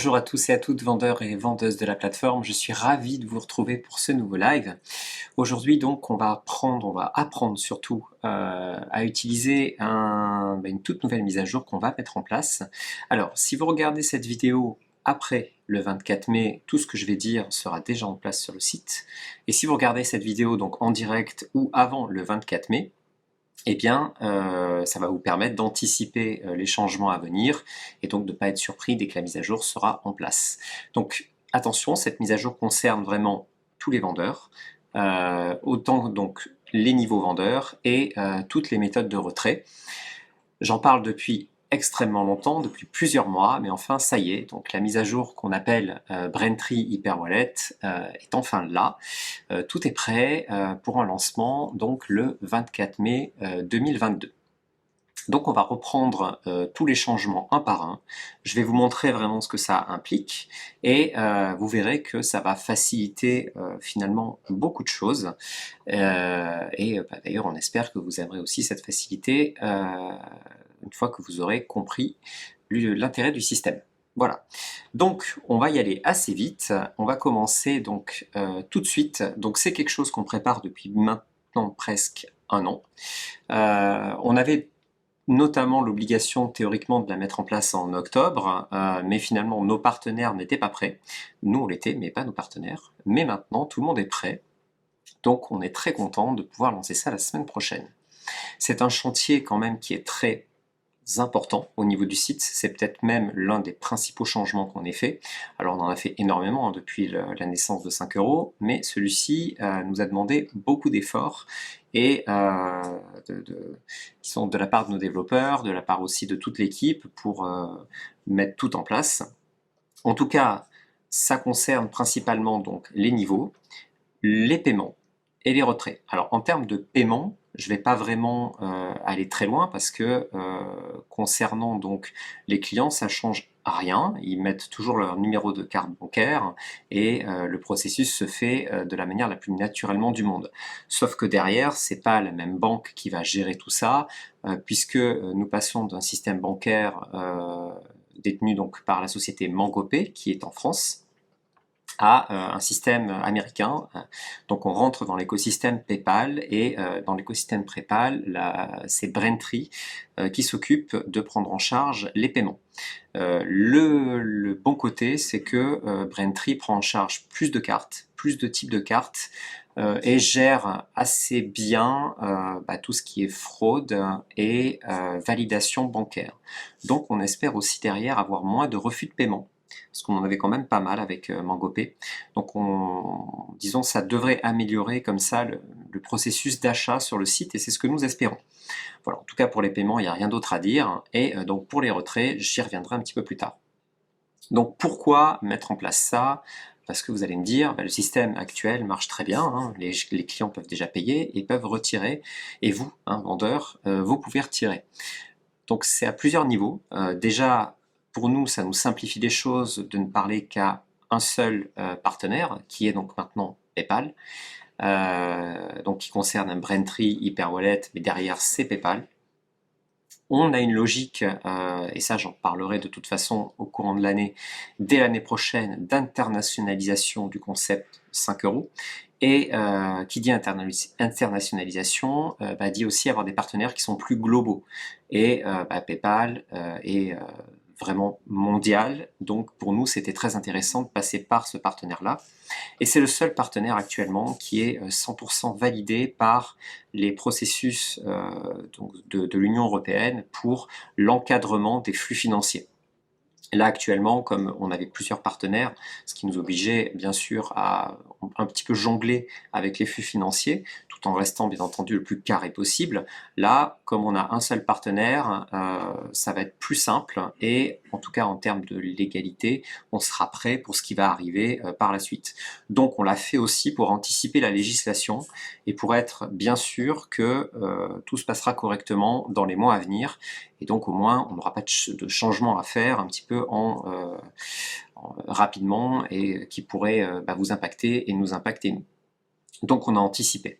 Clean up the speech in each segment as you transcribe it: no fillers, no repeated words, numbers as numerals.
Bonjour à tous et à toutes, vendeurs et vendeuses de la plateforme. Je suis ravi de vous retrouver pour ce nouveau live. Aujourd'hui, donc, on va apprendre surtout à utiliser une toute nouvelle mise à jour qu'on va mettre en place. Alors, si vous regardez cette vidéo après le 24 mai, tout ce que je vais dire sera déjà en place sur le site. Et si vous regardez cette vidéo donc en direct ou avant le 24 mai, eh bien, ça va vous permettre d'anticiper les changements à venir et donc de ne pas être surpris dès que la mise à jour sera en place. Donc, attention, cette mise à jour concerne vraiment tous les vendeurs, autant donc les niveaux vendeurs et toutes les méthodes de retrait. J'en parle depuis extrêmement longtemps, depuis plusieurs mois, mais enfin ça y est, donc la mise à jour qu'on appelle Braintree Hyper Wallet est enfin là. Tout est prêt pour un lancement donc le 24 mai 2022. Donc on va reprendre tous les changements un par un. Je vais vous montrer vraiment ce que ça implique et vous verrez que ça va faciliter finalement beaucoup de choses. D'ailleurs on espère que vous aimerez aussi cette facilité une fois que vous aurez compris l'intérêt du système. Voilà, donc on va y aller assez vite. On va commencer donc tout de suite. Donc c'est quelque chose qu'on prépare depuis maintenant presque un an. On avait notamment l'obligation théoriquement de la mettre en place en octobre, mais finalement nos partenaires n'étaient pas prêts. Nous on l'était, mais pas nos partenaires. Mais maintenant tout le monde est prêt, donc on est très content de pouvoir lancer ça la semaine prochaine. C'est un chantier quand même qui est très important au niveau du site, c'est peut-être même l'un des principaux changements qu'on ait fait. Alors on en a fait énormément depuis la naissance de 5 euros, mais celui-ci nous a demandé beaucoup d'efforts et qui sont de la part de nos développeurs, de la part aussi de toute l'équipe pour mettre tout en place. En tout cas, ça concerne principalement donc les niveaux, les paiements et les retraits. Alors en termes de paiement, je ne vais pas vraiment aller très loin parce que concernant donc les clients, ça change rien. Ils mettent toujours leur numéro de carte bancaire et le processus se fait de la manière la plus naturellement du monde. Sauf que derrière, c'est pas la même banque qui va gérer tout ça, puisque nous passons d'un système bancaire détenu donc par la société MangoPay qui est en France à un système américain. Donc on rentre dans l'écosystème PayPal et dans l'écosystème PayPal, c'est Braintree qui s'occupe de prendre en charge les paiements. Le bon côté, c'est que Braintree prend en charge plus de cartes, plus de types de cartes et gère assez bien tout ce qui est fraude et validation bancaire. Donc on espère aussi derrière avoir moins de refus de paiement, parce qu'on en avait quand même pas mal avec MangoPay. Donc disons, ça devrait améliorer comme ça le processus d'achat sur le site et c'est ce que nous espérons. Voilà, en tout cas pour les paiements, il n'y a rien d'autre à dire et donc pour les retraits, j'y reviendrai un petit peu plus tard. Donc pourquoi mettre en place ça? Parce que vous allez me dire, le système actuel marche très bien, hein, les clients peuvent déjà payer et peuvent retirer, et vous, vendeur, vous pouvez retirer. Donc c'est à plusieurs niveaux. Déjà, pour nous, ça nous simplifie les choses de ne parler qu'à un seul partenaire, qui est donc maintenant PayPal, donc qui concerne un Braintree Hyper Wallet, mais derrière c'est PayPal. On a une logique, et ça j'en parlerai de toute façon au courant de l'année, dès l'année prochaine, d'internationalisation du concept 5 euros. Et qui dit internationalisation dit aussi avoir des partenaires qui sont plus globaux. Et PayPal est vraiment mondial, donc pour nous c'était très intéressant de passer par ce partenaire-là. Et c'est le seul partenaire actuellement qui est 100% validé par les processus de l'Union européenne pour l'encadrement des flux financiers. Là actuellement, comme on avait plusieurs partenaires, ce qui nous obligeait bien sûr à un petit peu jongler avec les flux financiers, tout en restant bien entendu le plus carré possible, là, comme on a un seul partenaire, ça va être plus simple et en tout cas en termes de légalité, on sera prêt pour ce qui va arriver par la suite. Donc on l'a fait aussi pour anticiper la législation et pour être bien sûr que tout se passera correctement dans les mois à venir. Et donc au moins on n'aura pas de changement à faire un petit peu rapidement et qui pourrait vous impacter et nous impacter nous. Donc on a anticipé.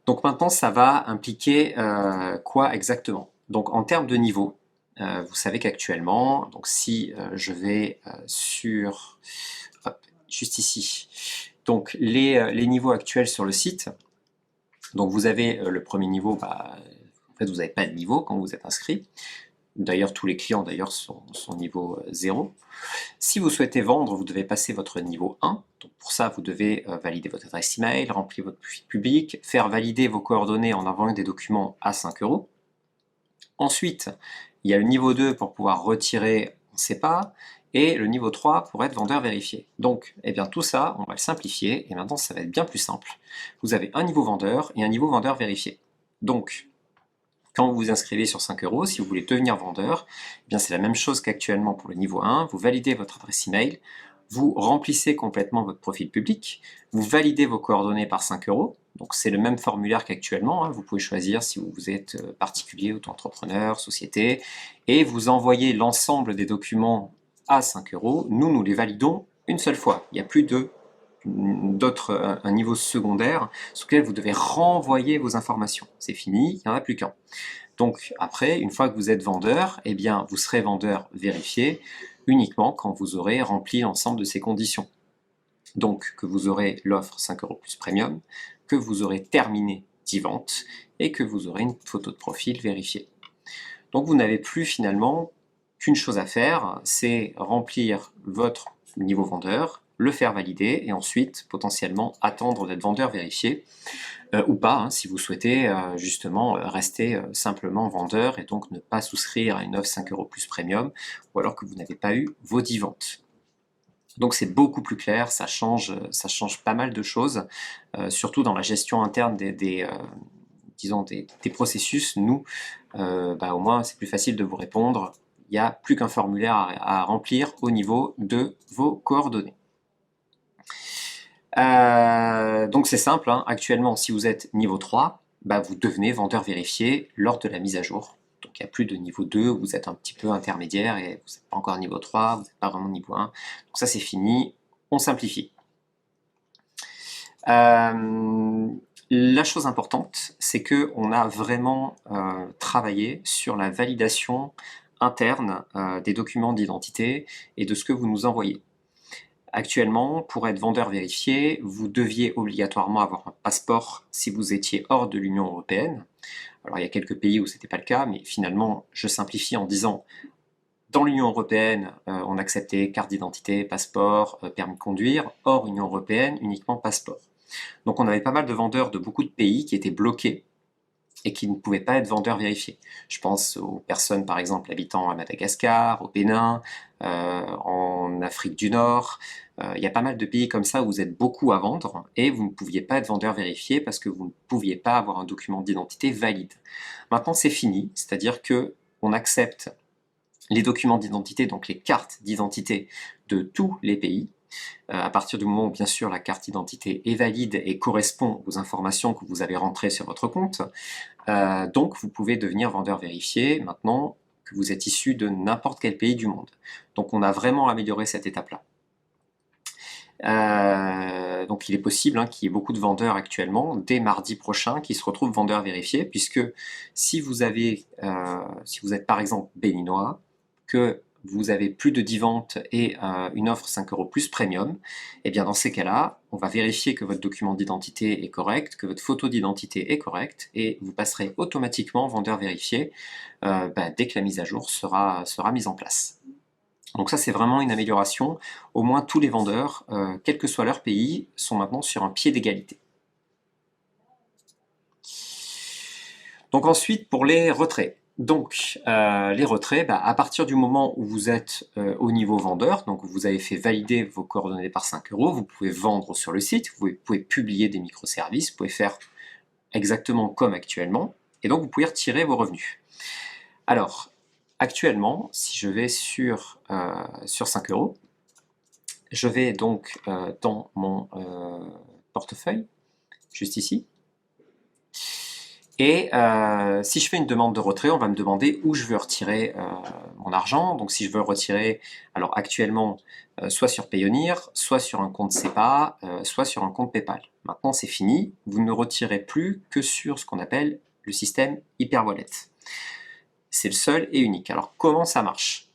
Donc maintenant ça va impliquer quoi exactement? Donc en termes de niveau, vous savez qu'actuellement, donc si je vais sur, hop, juste ici, donc les niveaux actuels sur le site, donc vous avez le premier niveau, en fait vous n'avez pas de niveau quand vous êtes inscrit. D'ailleurs, tous les clients d'ailleurs sont niveau 0. Si vous souhaitez vendre, vous devez passer votre niveau 1. Donc pour ça, vous devez valider votre adresse email, remplir votre profil public, faire valider vos coordonnées en envoyant des documents à 5 €. Ensuite, il y a le niveau 2 pour pouvoir retirer, on ne sait pas, et le niveau 3 pour être vendeur vérifié. Donc, eh bien, tout ça, on va le simplifier, et maintenant, ça va être bien plus simple. Vous avez un niveau vendeur et un niveau vendeur vérifié. Donc, quand vous vous inscrivez sur 5 €, si vous voulez devenir vendeur, eh bien c'est la même chose qu'actuellement pour le niveau 1. Vous validez votre adresse email, vous remplissez complètement votre profil public, vous validez vos coordonnées par 5 €. Donc c'est le même formulaire qu'actuellement. Vous pouvez choisir si vous êtes particulier, auto-entrepreneur, société, et vous envoyez l'ensemble des documents à 5 €. Nous les validons une seule fois. Il n'y a plus un niveau secondaire sur lequel vous devez renvoyer vos informations. C'est fini, il n'y en a plus qu'un. Donc après, une fois que vous êtes vendeur, eh bien vous serez vendeur vérifié uniquement quand vous aurez rempli l'ensemble de ces conditions. Donc que vous aurez l'offre 5 € plus premium, que vous aurez terminé 10 ventes et que vous aurez une photo de profil vérifiée. Donc vous n'avez plus finalement qu'une chose à faire, c'est remplir votre niveau vendeur, le faire valider et ensuite potentiellement attendre d'être vendeur vérifié ou pas, si vous souhaitez justement rester simplement vendeur et donc ne pas souscrire à une offre 5 € plus premium ou alors que vous n'avez pas eu vos 10 ventes. Donc c'est beaucoup plus clair, ça change pas mal de choses, surtout dans la gestion interne disons des processus. Nous, au moins c'est plus facile de vous répondre. Il n'y a plus qu'un formulaire à remplir au niveau de vos coordonnées. Donc c'est simple, actuellement si vous êtes niveau 3, vous devenez vendeur vérifié lors de la mise à jour. Donc il n'y a plus de niveau 2, vous êtes un petit peu intermédiaire et vous n'êtes pas encore niveau 3, vous n'êtes pas vraiment niveau 1. Donc ça c'est fini, on simplifie. La chose importante, c'est qu'on a vraiment travaillé sur la validation interne des documents d'identité et de ce que vous nous envoyez. Actuellement, pour être vendeur vérifié, vous deviez obligatoirement avoir un passeport si vous étiez hors de l'Union européenne. Alors il y a quelques pays où ce n'était pas le cas, mais finalement je simplifie en disant dans l'Union européenne, on acceptait carte d'identité, passeport, permis de conduire, hors Union européenne, uniquement passeport. Donc on avait pas mal de vendeurs de beaucoup de pays qui étaient bloqués et qui ne pouvaient pas être vendeurs vérifiés. Je pense aux personnes par exemple habitant à Madagascar, au Bénin, en Afrique du Nord. Il y a pas mal de pays comme ça où vous êtes beaucoup à vendre et vous ne pouviez pas être vendeur vérifié parce que vous ne pouviez pas avoir un document d'identité valide. Maintenant c'est fini, c'est-à-dire que on accepte les documents d'identité, donc les cartes d'identité de tous les pays, à partir du moment où bien sûr la carte d'identité est valide et correspond aux informations que vous avez rentrées sur votre compte, donc vous pouvez devenir vendeur vérifié maintenant que vous êtes issu de n'importe quel pays du monde. Donc on a vraiment amélioré cette étape-là. Donc il est possible qu'il y ait beaucoup de vendeurs actuellement, dès mardi prochain, qui se retrouvent vendeurs vérifiés, puisque si vous êtes par exemple béninois, que vous avez plus de 10 ventes et une offre 5 € plus premium, et bien dans ces cas-là, on va vérifier que votre document d'identité est correct, que votre photo d'identité est correcte, et vous passerez automatiquement vendeur vérifié dès que la mise à jour sera mise en place. Donc ça c'est vraiment une amélioration, au moins tous les vendeurs, quel que soit leur pays, sont maintenant sur un pied d'égalité. Donc ensuite pour les retraits. Donc les retraits, à partir du moment où vous êtes au niveau vendeur, donc vous avez fait valider vos coordonnées par 5 €, vous pouvez vendre sur le site, vous pouvez publier des microservices, vous pouvez faire exactement comme actuellement, et donc vous pouvez retirer vos revenus. Alors, actuellement, si je vais sur 5 €, je vais donc dans mon portefeuille, juste ici, et si je fais une demande de retrait, on va me demander où je veux retirer mon argent. Donc si je veux le retirer, alors actuellement, soit sur Payoneer, soit sur un compte SEPA, soit sur un compte PayPal. Maintenant c'est fini, vous ne retirez plus que sur ce qu'on appelle le système HyperWallet. c'est le seul et unique. Alors comment ça marche?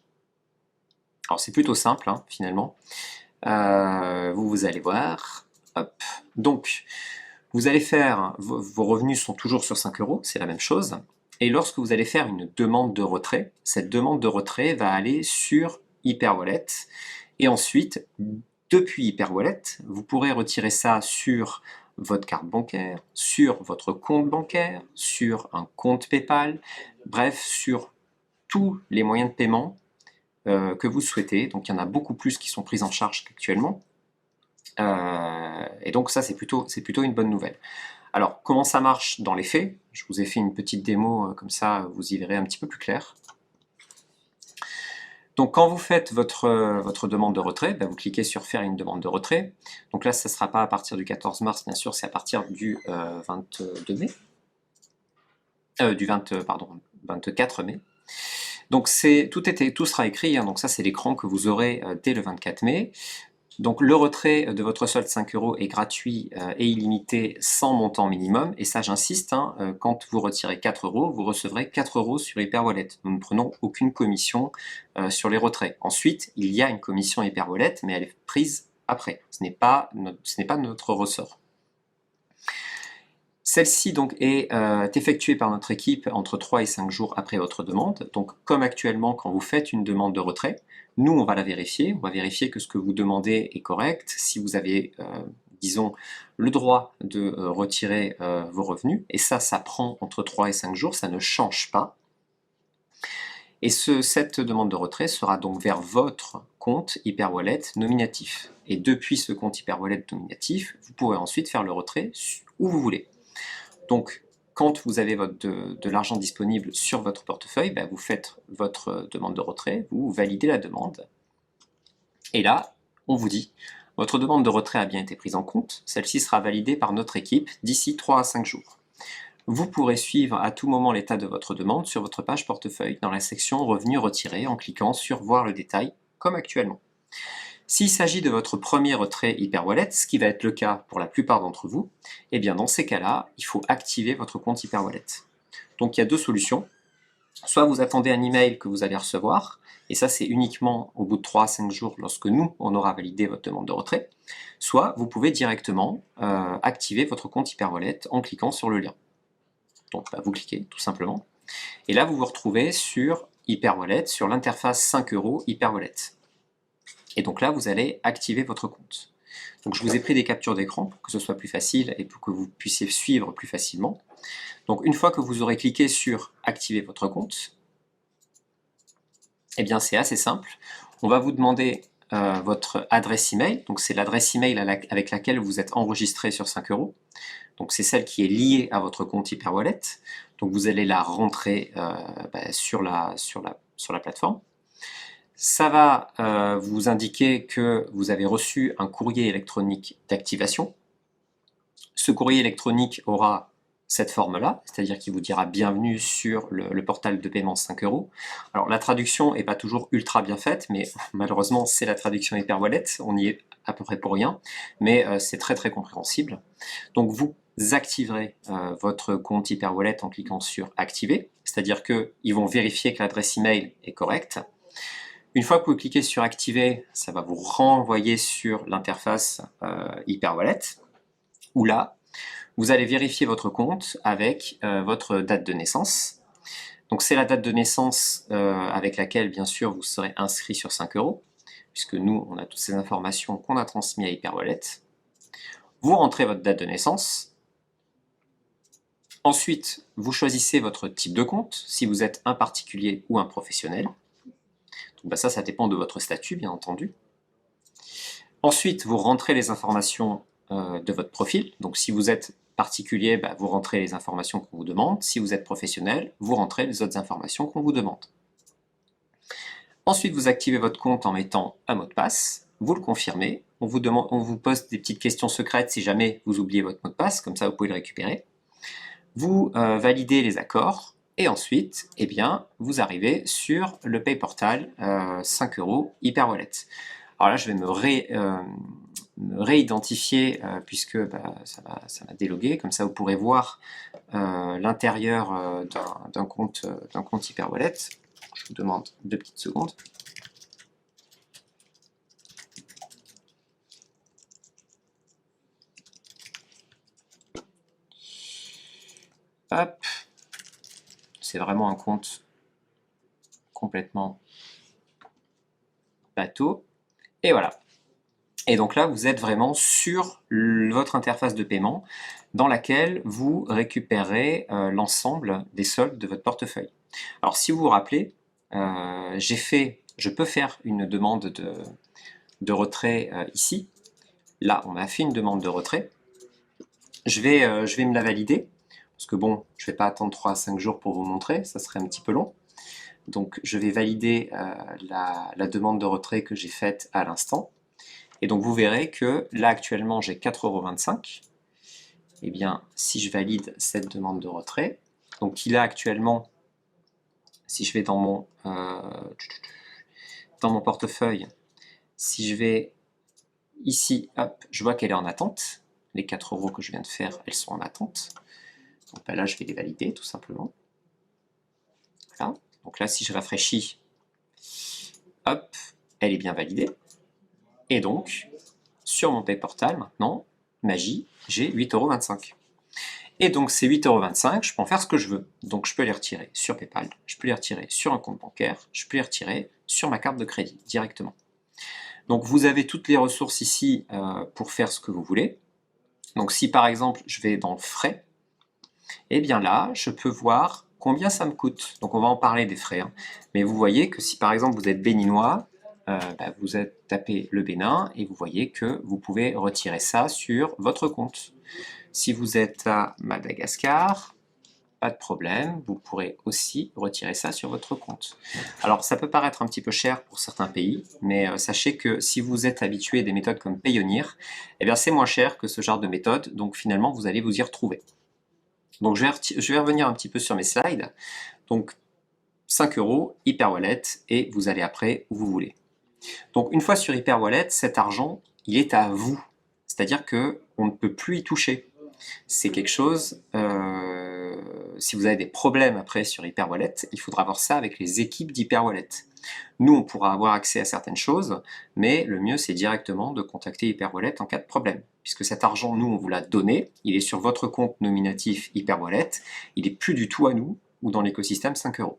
Alors c'est plutôt simple hein, finalement. Vous allez voir. Hop. Donc, vous allez faire, vos revenus sont toujours sur 5 euros, c'est la même chose. Et lorsque vous allez faire une demande de retrait, cette demande de retrait va aller sur Hyperwallet. Et ensuite, depuis Hyperwallet, vous pourrez retirer ça sur votre carte bancaire, sur votre compte bancaire, sur un compte PayPal, bref, sur tous les moyens de paiement que vous souhaitez. Donc il y en a beaucoup plus qui sont pris en charge qu'actuellement. Et donc ça, c'est plutôt une bonne nouvelle. Alors, comment ça marche dans les faits? Je vous ai fait une petite démo, comme ça, vous y verrez un petit peu plus clair. Donc, quand vous faites votre demande de retrait, vous cliquez sur « Faire une demande de retrait ». Donc là, ça ne sera pas à partir du 14 mars, bien sûr, c'est à partir du 22 mai. Du 24 mai. Donc, tout sera écrit, hein, donc ça, c'est l'écran que vous aurez dès le 24 mai. Donc le retrait de votre solde 5 euros est gratuit et illimité sans montant minimum. Et ça, j'insiste, hein, quand vous retirez 4 euros, vous recevrez 4 euros sur Hyperwallet. Nous ne prenons aucune commission sur les retraits. Ensuite, il y a une commission Hyperwallet, mais elle est prise après. Ce n'est pas notre ressort. Celle-ci donc est effectuée par notre équipe entre 3 et 5 jours après votre demande. Donc comme actuellement, quand vous faites une demande de retrait, nous on va la vérifier, on va vérifier que ce que vous demandez est correct, si vous avez, disons, le droit de retirer vos revenus, et ça prend entre 3 et 5 jours, ça ne change pas. Et cette demande de retrait sera donc vers votre compte Hyperwallet nominatif. Et depuis ce compte Hyperwallet nominatif, vous pourrez ensuite faire le retrait où vous voulez. Donc, quand vous avez de l'argent disponible sur votre portefeuille, vous faites votre demande de retrait, vous validez la demande. Et là, on vous dit, votre demande de retrait a bien été prise en compte, celle-ci sera validée par notre équipe d'ici 3 à 5 jours. Vous pourrez suivre à tout moment l'état de votre demande sur votre page portefeuille dans la section Revenus retirés en cliquant sur Voir le détail, comme actuellement. S'il s'agit de votre premier retrait Hyperwallet, ce qui va être le cas pour la plupart d'entre vous, eh bien dans ces cas-là, il faut activer votre compte Hyperwallet. Donc il y a deux solutions. Soit vous attendez un email que vous allez recevoir, et ça c'est uniquement au bout de 3 à 5 jours lorsque nous, on aura validé votre demande de retrait. Soit vous pouvez directement activer votre compte Hyperwallet en cliquant sur le lien. Donc vous cliquez tout simplement. Et là vous vous retrouvez sur Hyperwallet, sur l'interface 5 euros Hyperwallet. Et donc là, vous allez activer votre compte. Donc je vous ai pris des captures d'écran pour que ce soit plus facile et pour que vous puissiez suivre plus facilement. Donc une fois que vous aurez cliqué sur « Activer votre compte », eh bien c'est assez simple. On va vous demander votre adresse email. Donc c'est l'adresse email avec laquelle vous êtes enregistré sur 5 euros. Donc c'est celle qui est liée à votre compte Hyperwallet. Donc vous allez la rentrer sur la plateforme. Ça va vous indiquer que vous avez reçu un courrier électronique d'activation. Ce courrier électronique aura cette forme-là, c'est-à-dire qu'il vous dira « Bienvenue sur le portal de paiement 5 euros ». Alors la traduction n'est pas toujours ultra bien faite, mais malheureusement c'est la traduction Hyperwallet, on y est à peu près pour rien, mais c'est très très compréhensible. Donc vous activerez votre compte Hyperwallet en cliquant sur « Activer », c'est-à-dire qu'ils vont vérifier que l'adresse email est correcte. Une fois que vous cliquez sur « Activer », ça va vous renvoyer sur l'interface Hyperwallet, où là, vous allez vérifier votre compte avec votre date de naissance. Donc c'est la date de naissance avec laquelle, bien sûr, vous serez inscrit sur 5 euros, puisque nous, on a toutes ces informations qu'on a transmises à Hyperwallet. Vous rentrez votre date de naissance. Ensuite, vous choisissez votre type de compte, si vous êtes un particulier ou un professionnel. Donc ça dépend de votre statut, bien entendu. Ensuite, vous rentrez les informations de votre profil. Donc si vous êtes particulier, vous rentrez les informations qu'on vous demande. Si vous êtes professionnel, vous rentrez les autres informations qu'on vous demande. Ensuite, vous activez votre compte en mettant un mot de passe. Vous le confirmez. On vous pose des petites questions secrètes si jamais vous oubliez votre mot de passe. Comme ça, vous pouvez le récupérer. Vous validez les accords. Et ensuite, eh bien, vous arrivez sur le PayPortal 5 euros Hyperwallet. Alors là, je vais me réidentifier puisque ça m'a délogué. Comme ça, vous pourrez voir l'intérieur d'un compte Hyperwallet. Je vous demande 2 petites secondes. Hop. C'est vraiment un compte complètement bateau. Et voilà. Et donc là, vous êtes vraiment sur votre interface de paiement dans laquelle vous récupérez l'ensemble des soldes de votre portefeuille. Alors si vous vous rappelez, je peux faire une demande de retrait ici. Là, on m'a fait une demande de retrait. Je vais me la valider, parce que bon, je ne vais pas attendre 3 à 5 jours pour vous montrer, ça serait un petit peu long. Donc je vais valider la demande de retrait que j'ai faite à l'instant. Et donc vous verrez que là actuellement j'ai 4,25 €. Et bien si je valide cette demande de retrait, donc il a actuellement, si je vais dans mon portefeuille, si je vais ici, hop, je vois qu'elle est en attente. Les 4 € que je viens de faire, elles sont en attente. Donc là je vais les valider tout simplement. Voilà. Donc là si je rafraîchis, hop, elle est bien validée. Et donc, sur mon PayPortal, maintenant, magie, j'ai 8,25 €. Et donc, ces 8,25 €, je peux en faire ce que je veux. Donc, je peux les retirer sur PayPal, je peux les retirer sur un compte bancaire, je peux les retirer sur ma carte de crédit directement. Donc, vous avez toutes les ressources ici pour faire ce que vous voulez. Donc, si par exemple, je vais dans frais, et bien là, je peux voir combien ça me coûte. Donc, on va en parler des frais. Mais vous voyez que si par exemple, vous êtes béninois, vous tapez le Bénin et vous voyez que vous pouvez retirer ça sur votre compte. Si vous êtes à Madagascar, pas de problème, vous pourrez aussi retirer ça sur votre compte. Alors ça peut paraître un petit peu cher pour certains pays, mais sachez que si vous êtes habitué à des méthodes comme Payoneer, eh bien c'est moins cher que ce genre de méthode, donc finalement vous allez vous y retrouver. Donc je vais revenir un petit peu sur mes slides. Donc 5 €, Hyperwallet, et vous allez après où vous voulez. Donc une fois sur Hyperwallet, cet argent, il est à vous. C'est-à-dire qu'on ne peut plus y toucher. C'est quelque chose, si vous avez des problèmes après sur Hyperwallet, il faudra voir ça avec les équipes d'Hyperwallet. Nous, on pourra avoir accès à certaines choses, mais le mieux, c'est directement de contacter Hyperwallet en cas de problème. Puisque cet argent, nous, on vous l'a donné, il est sur votre compte nominatif Hyperwallet, il n'est plus du tout à nous ou dans l'écosystème 5 €.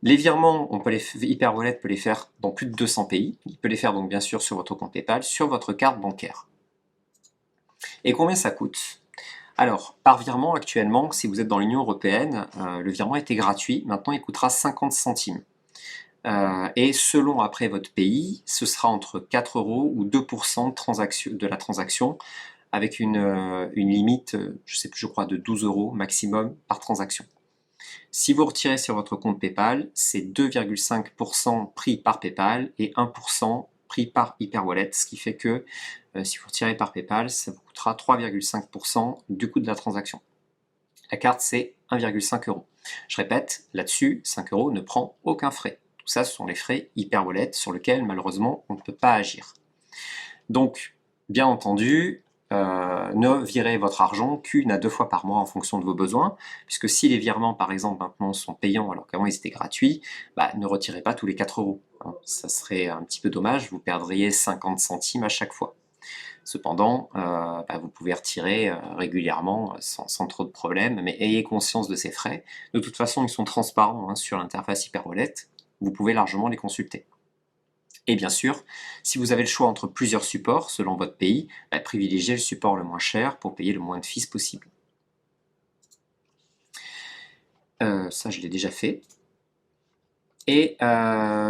Les virements, Hyperwallet peut les faire dans plus de 200 pays. Il peut les faire donc bien sûr sur votre compte PayPal, sur votre carte bancaire. Et combien ça coûte? Alors, par virement actuellement, si vous êtes dans l'Union européenne, le virement était gratuit. Maintenant, il coûtera 50 centimes. Et selon après votre pays, ce sera entre 4 € ou 2% de la transaction, avec une limite, je crois, de 12 € maximum par transaction. Si vous retirez sur votre compte PayPal, c'est 2,5% pris par PayPal et 1% pris par Hyperwallet, ce qui fait que si vous retirez par PayPal, ça vous coûtera 3,5% du coût de la transaction. La carte, c'est 1,5 €. Je répète, là-dessus, 5 € ne prend aucun frais. Tout ça, ce sont les frais Hyperwallet sur lesquels, malheureusement, on ne peut pas agir. Donc, bien entendu, ne virez votre argent qu'1 à 2 fois par mois en fonction de vos besoins, puisque si les virements, par exemple, maintenant sont payants alors qu'avant ils étaient gratuits, ne retirez pas tous les 4 €. Hein. Ça serait un petit peu dommage, vous perdriez 50 centimes à chaque fois. Cependant, vous pouvez retirer régulièrement sans trop de problèmes, mais ayez conscience de ces frais. De toute façon, ils sont transparents sur l'interface Hyperwallet, vous pouvez largement les consulter. Et bien sûr, si vous avez le choix entre plusieurs supports selon votre pays, privilégiez le support le moins cher pour payer le moins de fees possible. Ça, je l'ai déjà fait. Et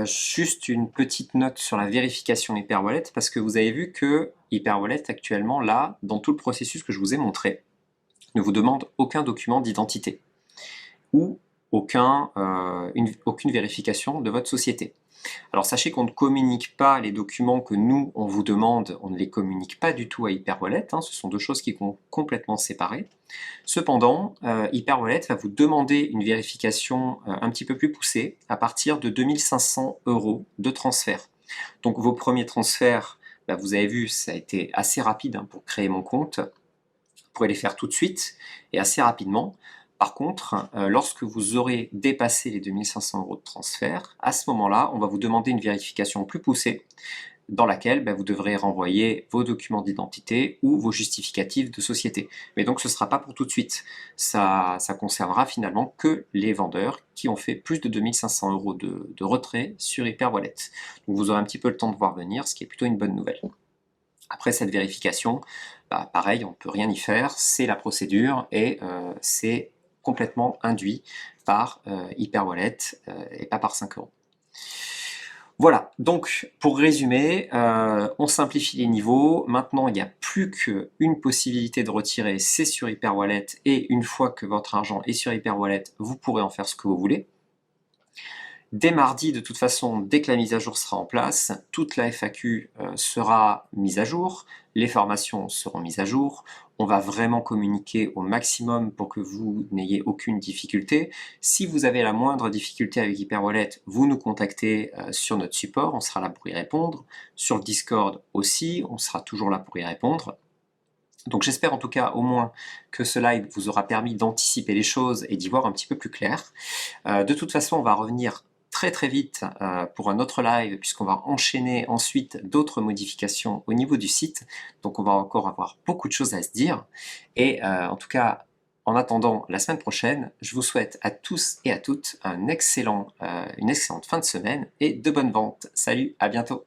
juste une petite note sur la vérification Hyperwallet, parce que vous avez vu que Hyperwallet actuellement, là, dans tout le processus que je vous ai montré, ne vous demande aucun document d'identité ou aucune vérification de votre société. Alors sachez qu'on ne communique pas les documents que nous, on vous demande, on ne les communique pas du tout à Hyperwallet, ce sont deux choses qui sont complètement séparées. Cependant, Hyperwallet va vous demander une vérification un petit peu plus poussée à partir de 2 500 € de transfert. Donc vos premiers transferts bah, vous avez vu, ça a été assez rapide hein, pour créer mon compte. Vous pourrez les faire tout de suite et assez rapidement. Par contre, lorsque vous aurez dépassé les 2500 € de transfert, à ce moment-là, on va vous demander une vérification plus poussée dans laquelle vous devrez renvoyer vos documents d'identité ou vos justificatifs de société. Mais donc ce ne sera pas pour tout de suite. Ça concernera finalement que les vendeurs qui ont fait plus de 2500 € de retrait sur Hyperwallet. Donc vous aurez un petit peu le temps de voir venir, ce qui est plutôt une bonne nouvelle. Après cette vérification, pareil, on ne peut rien y faire, c'est la procédure et c'est complètement induit par Hyperwallet et pas par 5 €. Voilà, donc pour résumer, on simplifie les niveaux. Maintenant, il n'y a plus qu'une possibilité de retirer, c'est sur Hyperwallet. Et une fois que votre argent est sur Hyperwallet, vous pourrez en faire ce que vous voulez. Dès mardi, de toute façon, dès que la mise à jour sera en place, toute la FAQ sera mise à jour, les formations seront mises à jour, on va vraiment communiquer au maximum pour que vous n'ayez aucune difficulté. Si vous avez la moindre difficulté avec Hyperwallet, vous nous contactez sur notre support, on sera là pour y répondre. Sur le Discord aussi, on sera toujours là pour y répondre. Donc j'espère en tout cas au moins que ce live vous aura permis d'anticiper les choses et d'y voir un petit peu plus clair. De toute façon, on va revenir très vite pour un autre live puisqu'on va enchaîner ensuite d'autres modifications au niveau du site. Donc on va encore avoir beaucoup de choses à se dire. Et en tout cas, en attendant la semaine prochaine, je vous souhaite à tous et à toutes une excellente fin de semaine et de bonnes ventes. Salut, à bientôt.